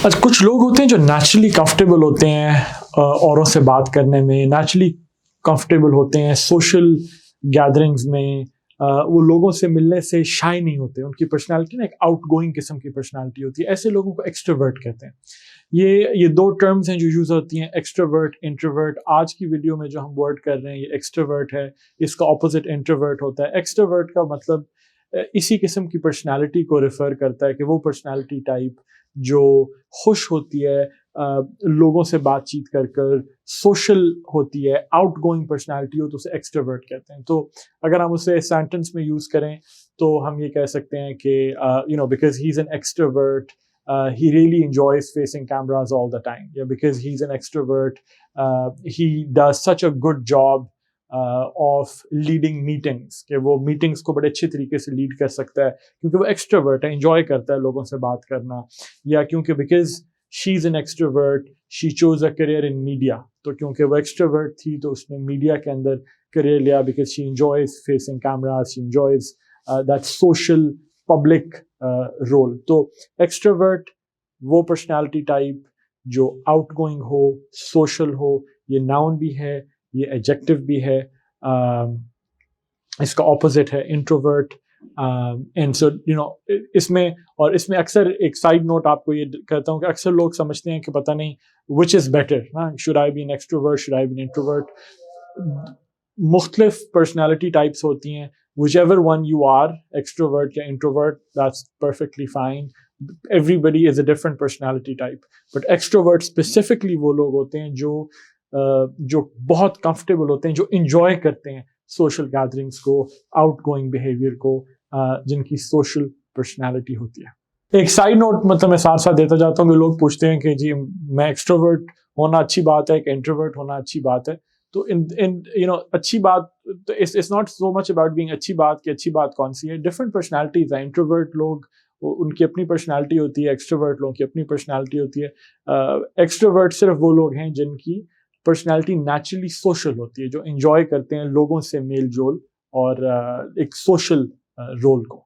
اچھا کچھ لوگ ہوتے ہیں جو نیچرلی کمفرٹیبل ہوتے ہیں اوروں سے بات کرنے میں، نیچرلی کمفرٹیبل ہوتے ہیں سوشل گیدرنگز میں، وہ لوگوں سے ملنے سے شائع نہیں ہوتے، ان کی پرسنالٹی نا ایک آؤٹ گوئنگ قسم کی پرسنالٹی ہوتی ہے. ایسے لوگوں کو ایکسٹروورٹ کہتے ہیں. یہ دو ٹرمز ہیں جو یوز ہوتی ہیں، ایکسٹروورٹ، انٹروورٹ. آج کی ویڈیو میں جو ہم ورڈ کر رہے ہیں یہ ایکسٹروورٹ ہے، اس کا اپوزٹ انٹروورٹ ہوتا ہے. ایکسٹروورٹ کا مطلب اسی قسم کی پرسنالٹی کو ریفر کرتا ہے کہ وہ پرسنالٹی ٹائپ جو خوش ہوتی ہے لوگوں سے بات چیت کر سوشل ہوتی ہے، آؤٹ گوئنگ پرسنالٹی ہو تو اسے ایکسٹروورٹ کہتے ہیں. تو اگر ہم اسے سینٹنس میں یوز کریں تو ہم یہ کہہ سکتے ہیں کہ because he is an extrovert he really enjoys facing cameras all the time. Yeah, because he's an extrovert, he does such a good job of leading meetings کہ وہ میٹنگس کو بڑے اچھے طریقے سے لیڈ کر سکتا ہے کیونکہ وہ ایکسٹروورٹ ہے، انجوائے کرتا ہے لوگوں سے بات کرنا. یا کیونکہ because she is an extrovert she choose a career in media, تو کیونکہ وہ ایکسٹروورٹ تھی تو اس نے میڈیا کے اندر کریئر لیا. Because she enjoys facing cameras, she enjoys that social public role. تو ایکسٹروورٹ وہ پرسنالٹی ٹائپ جو آؤٹ گوئنگ ہو، سوشل ہو. یہ ناؤن بھی ہے، یہ ایڈجیکٹو بھی ہے. اس کا اپوزٹ ہے انٹروورٹ. اینڈ سو اس میں اکثر ایک سائڈ نوٹ آپ کو یہ کہتا ہوں کہ اکثر لوگ سمجھتے ہیں کہ پتہ نہیں which is better, should I be an extrovert, should I be an introvert. مختلف پرسنالٹی ٹائپس ہوتی ہیں. whichever one you are, extrovert یا introvert, that's perfectly fine. Everybody is a different personality type. But extrovert specifically وہ لوگ ہوتے ہیں جو بہت comfortable ہوتے ہیں، جو enjoy کرتے ہیں social gatherings کو، out going behavior کو، جن کی social personality ہوتی ہے. ایک سائڈ نوٹ مطلب میں ساتھ ساتھ دیتا جاتا ہوں کہ لوگ پوچھتے ہیں کہ جی میں ایکسٹروورٹ ہونا اچھی بات ہے کہ انٹروورٹ ہونا اچھی بات ہے. تو اچھی بات it's not so much about being اچھی بات کہ اچھی بات کون سی ہے. ڈفرینٹ پرسنالٹیز ہیں. انٹروورٹ لوگ ان کی اپنی پرسنالٹی ہوتی ہے، ایکسٹروورٹ لوگوں کی اپنی پرسنالٹی ہوتی ہے. ایکسٹروورٹ صرف وہ لوگ ہیں جن کی پرسنالٹی نیچرلی سوشل ہوتی ہے، جو انجوائے کرتے ہیں لوگوں سے میل جول اور ایک سوشل رول کو.